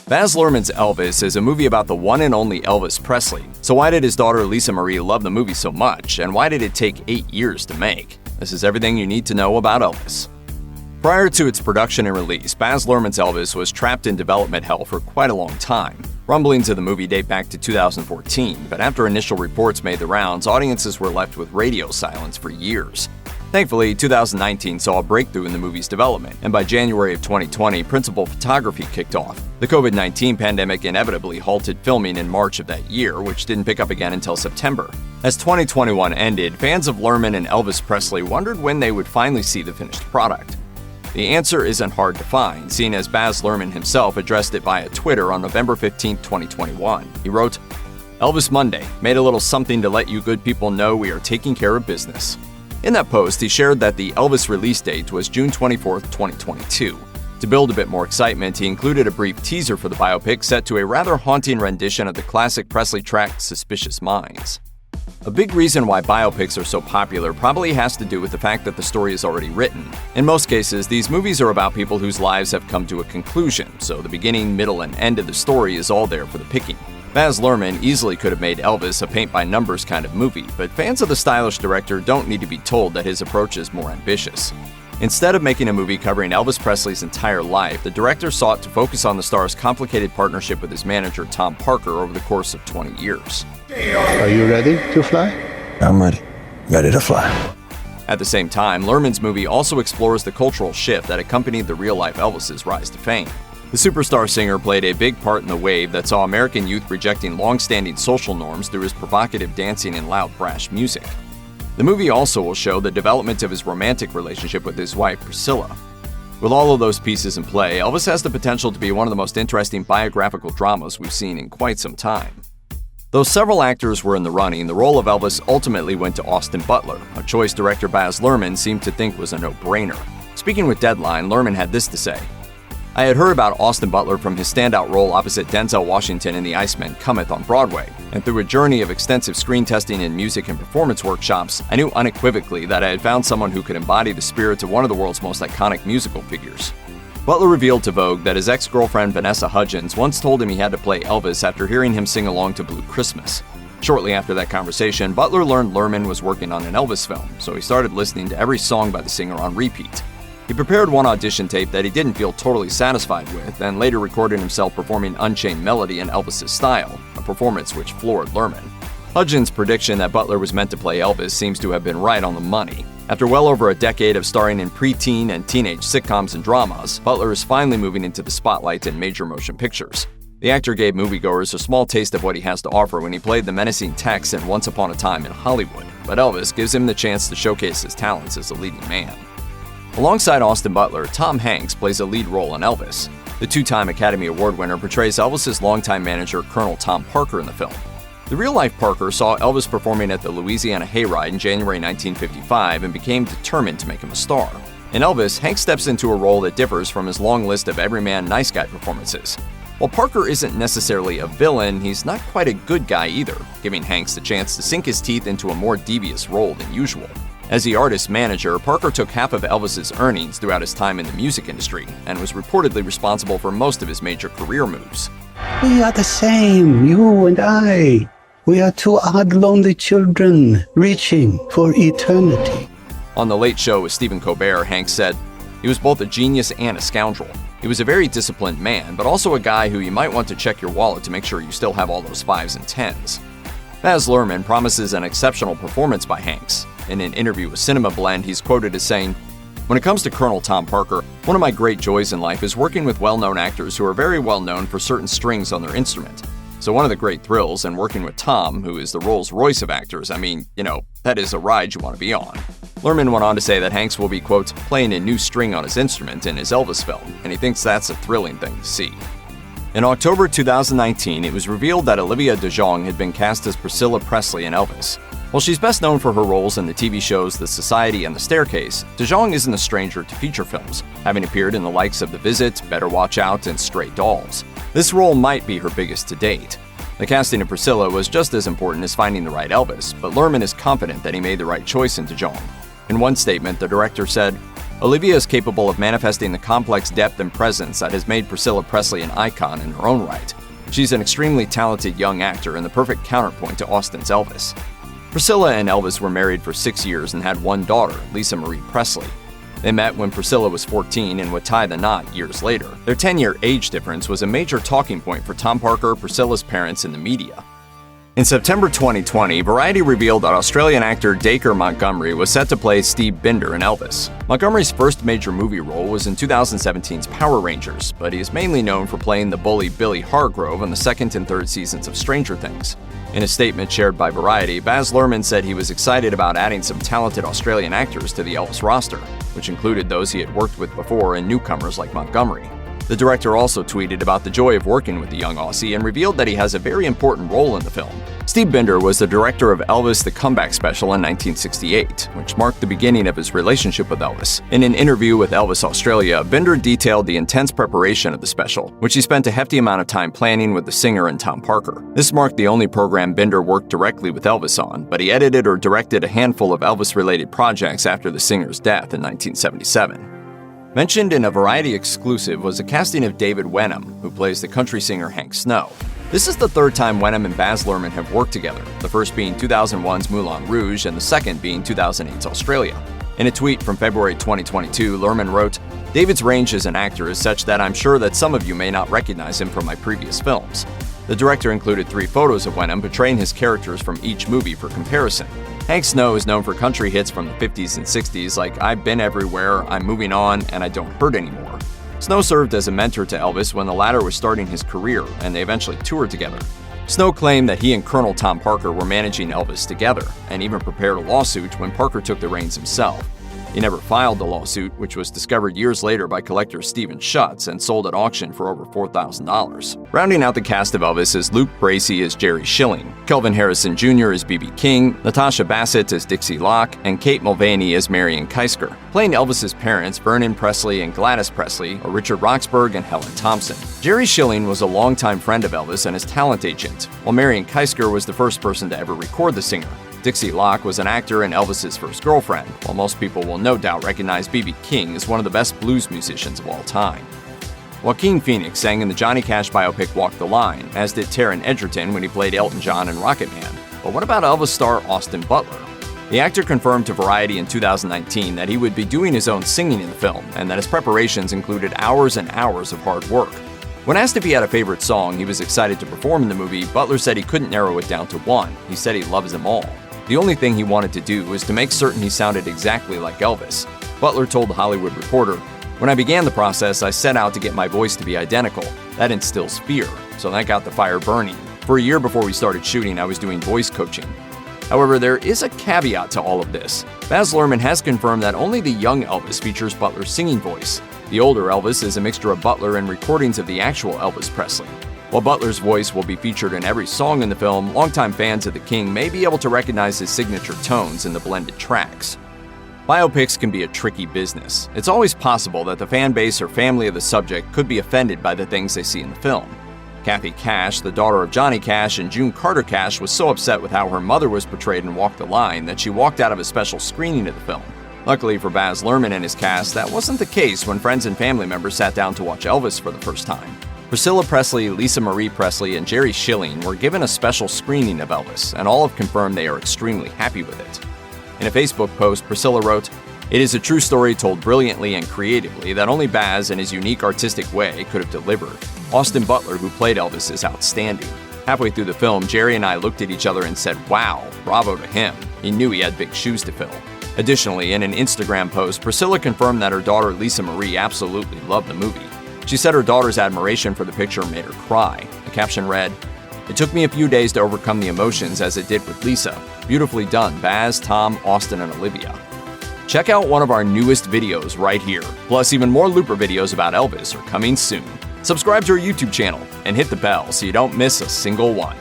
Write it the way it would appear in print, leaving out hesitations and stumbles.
Baz Luhrmann's Elvis is a movie about the one and only Elvis Presley. So why did his daughter Lisa Marie love the movie so much, and why did it take 8 years to make? This is everything you need to know about Elvis. Prior to its production and release, Baz Luhrmann's Elvis was trapped in development hell for quite a long time. Rumblings of the movie date back to 2014, but after initial reports made the rounds, audiences were left with radio silence for years. Thankfully, 2019 saw a breakthrough in the movie's development, and by January of 2020, principal photography kicked off. The COVID-19 pandemic inevitably halted filming in March of that year, which didn't pick up again until September. As 2021 ended, fans of Luhrmann and Elvis Presley wondered when they would finally see the finished product. The answer isn't hard to find, seeing as Baz Luhrmann himself addressed it via Twitter on November 15, 2021. He wrote, "Elvis Monday, made a little something to let you good people know we are taking care of business." In that post, he shared that the Elvis release date was June 24, 2022. To build a bit more excitement, he included a brief teaser for the biopic set to a rather haunting rendition of the classic Presley track Suspicious Minds. A big reason why biopics are so popular probably has to do with the fact that the story is already written. In most cases, these movies are about people whose lives have come to a conclusion, so the beginning, middle, and end of the story is all there for the picking. Baz Luhrmann easily could have made Elvis a paint-by-numbers kind of movie, but fans of the stylish director don't need to be told that his approach is more ambitious. Instead of making a movie covering Elvis Presley's entire life, the director sought to focus on the star's complicated partnership with his manager, Tom Parker, over the course of 20 years. Are you ready to fly? I'm ready. Ready to fly. At the same time, Luhrmann's movie also explores the cultural shift that accompanied the real-life Elvis's rise to fame. The superstar singer played a big part in the wave that saw American youth rejecting long-standing social norms through his provocative dancing and loud, brash music. The movie also will show the development of his romantic relationship with his wife, Priscilla. With all of those pieces in play, Elvis has the potential to be one of the most interesting biographical dramas we've seen in quite some time. Though several actors were in the running, the role of Elvis ultimately went to Austin Butler, a choice director Baz Luhrmann seemed to think was a no-brainer. Speaking with Deadline, Luhrmann had this to say, "I had heard about Austin Butler from his standout role opposite Denzel Washington in The Iceman Cometh on Broadway, and through a journey of extensive screen testing and music and performance workshops, I knew unequivocally that I had found someone who could embody the spirit of one of the world's most iconic musical figures." Butler revealed to Vogue that his ex-girlfriend Vanessa Hudgens once told him he had to play Elvis after hearing him sing along to Blue Christmas. Shortly after that conversation, Butler learned Luhrmann was working on an Elvis film, so he started listening to every song by the singer on repeat. He prepared one audition tape that he didn't feel totally satisfied with, and later recorded himself performing Unchained Melody in Elvis's style, a performance which floored Luhrmann. Hudgens' prediction that Butler was meant to play Elvis seems to have been right on the money. After well over a decade of starring in preteen and teenage sitcoms and dramas, Butler is finally moving into the spotlight in major motion pictures. The actor gave moviegoers a small taste of what he has to offer when he played the menacing Tex in Once Upon a Time in Hollywood, but Elvis gives him the chance to showcase his talents as a leading man. Alongside Austin Butler, Tom Hanks plays a lead role in Elvis. The two-time Academy Award winner portrays Elvis's longtime manager, Colonel Tom Parker, in the film. The real-life Parker saw Elvis performing at the Louisiana Hayride in January 1955 and became determined to make him a star. In Elvis, Hanks steps into a role that differs from his long list of everyman nice guy performances. While Parker isn't necessarily a villain, he's not quite a good guy either, giving Hanks the chance to sink his teeth into a more devious role than usual. As the artist manager, Parker took half of Elvis's earnings throughout his time in the music industry and was reportedly responsible for most of his major career moves. We are the same, you and I. We are two odd, lonely children reaching for eternity. On The Late Show with Stephen Colbert, Hanks said, "He was both a genius and a scoundrel. He was a very disciplined man, but also a guy who you might want to check your wallet to make sure you still have all those 5s and 10s. Baz Luhrmann promises an exceptional performance by Hanks. In an interview with Cinema Blend, he's quoted as saying, "When it comes to Colonel Tom Parker, one of my great joys in life is working with well-known actors who are very well known for certain strings on their instrument. So one of the great thrills in working with Tom, who is the Rolls-Royce of actors, that is a ride you want to be on." Luhrmann went on to say that Hanks will be, quote, "playing a new string on his instrument in his Elvis film, and he thinks that's a thrilling thing to see." In October 2019, it was revealed that Olivia DeJonge had been cast as Priscilla Presley in Elvis. While she's best known for her roles in the TV shows The Society and The Staircase, DeJonge isn't a stranger to feature films, having appeared in the likes of The Visit, Better Watch Out, and Stray Dolls. This role might be her biggest to date. The casting of Priscilla was just as important as finding the right Elvis, but Luhrmann is confident that he made the right choice in DeJonge. In one statement, the director said, Olivia is capable of manifesting the complex depth and presence that has made Priscilla Presley an icon in her own right. She's an extremely talented young actor and the perfect counterpoint to Austin's Elvis. Priscilla and Elvis were married for 6 years and had one daughter, Lisa Marie Presley. They met when Priscilla was 14 and would tie the knot years later. Their 10-year age difference was a major talking point for Tom Parker, Priscilla's parents, and the media. In September 2020, Variety revealed that Australian actor Dacre Montgomery was set to play Steve Binder in Elvis. Montgomery's first major movie role was in 2017's Power Rangers, but he is mainly known for playing the bully Billy Hargrove on the second and third seasons of Stranger Things. In a statement shared by Variety, Baz Luhrmann said he was excited about adding some talented Australian actors to the Elvis roster, which included those he had worked with before and newcomers like Montgomery. The director also tweeted about the joy of working with the young Aussie and revealed that he has a very important role in the film. Steve Binder was the director of Elvis: The Comeback Special in 1968, which marked the beginning of his relationship with Elvis. In an interview with Elvis Australia, Binder detailed the intense preparation of the special, which he spent a hefty amount of time planning with the singer and Tom Parker. This marked the only program Binder worked directly with Elvis on, but he edited or directed a handful of Elvis-related projects after the singer's death in 1977. Mentioned in a Variety exclusive was a casting of David Wenham, who plays the country singer Hank Snow. This is the third time Wenham and Baz Luhrmann have worked together, the first being 2001's Moulin Rouge and the second being 2008's Australia. In a tweet from February 2022, Luhrmann wrote, "David's range as an actor is such that I'm sure that some of you may not recognize him from my previous films." The director included 3 photos of Wenham portraying his characters from each movie for comparison. Hank Snow is known for country hits from the 50s and 60s like I've Been Everywhere, I'm Moving On, and I Don't Hurt Anymore. Snow served as a mentor to Elvis when the latter was starting his career, and they eventually toured together. Snow claimed that he and Colonel Tom Parker were managing Elvis together, and even prepared a lawsuit when Parker took the reins himself. He never filed the lawsuit, which was discovered years later by collector Stephen Schutz and sold at auction for over $4,000. Rounding out the cast of Elvis is Luke Bracey as Jerry Schilling, Kelvin Harrison Jr. as B.B. King, Natasha Bassett as Dixie Locke, and Kate Mulvaney as Marion Keisker. Playing Elvis's parents, Vernon Presley and Gladys Presley, are Richard Roxburgh and Helen Thompson. Jerry Schilling was a longtime friend of Elvis and his talent agent, while Marion Keisker was the first person to ever record the singer. Dixie Locke was an actor and Elvis's first girlfriend, while most people will no doubt recognize B.B. King as one of the best blues musicians of all time. Joaquin Phoenix sang in the Johnny Cash biopic Walk the Line, as did Taron Egerton when he played Elton John in Rocketman. But what about Elvis star Austin Butler? The actor confirmed to Variety in 2019 that he would be doing his own singing in the film, and that his preparations included hours and hours of hard work. When asked if he had a favorite song he was excited to perform in the movie, Butler said he couldn't narrow it down to one. He said he loves them all. The only thing he wanted to do was to make certain he sounded exactly like Elvis. Butler told The Hollywood Reporter, "When I began the process, I set out to get my voice to be identical. That instills fear, so that got the fire burning. For a year before we started shooting, I was doing voice coaching." However, there is a caveat to all of this. Baz Luhrmann has confirmed that only the young Elvis features Butler's singing voice. The older Elvis is a mixture of Butler and recordings of the actual Elvis Presley. While Butler's voice will be featured in every song in the film, longtime fans of the King may be able to recognize his signature tones in the blended tracks. Biopics can be a tricky business. It's always possible that the fan base or family of the subject could be offended by the things they see in the film. Kathy Cash, the daughter of Johnny Cash and June Carter Cash, was so upset with how her mother was portrayed in Walk the Line that she walked out of a special screening of the film. Luckily for Baz Luhrmann and his cast, that wasn't the case when friends and family members sat down to watch Elvis for the first time. Priscilla Presley, Lisa Marie Presley, and Jerry Schilling were given a special screening of Elvis, and all have confirmed they are extremely happy with it. In a Facebook post, Priscilla wrote, "It is a true story told brilliantly and creatively that only Baz, in his unique artistic way, could have delivered. Austin Butler, who played Elvis, is outstanding. Halfway through the film, Jerry and I looked at each other and said, 'Wow, bravo to him.' He knew he had big shoes to fill." Additionally, in an Instagram post, Priscilla confirmed that her daughter Lisa Marie absolutely loved the movie. She said her daughter's admiration for the picture made her cry. The caption read, "It took me a few days to overcome the emotions as it did with Lisa. Beautifully done, Baz, Tom, Austin, and Olivia." Check out one of our newest videos right here. Plus, even more Looper videos about Elvis are coming soon. Subscribe to our YouTube channel and hit the bell so you don't miss a single one.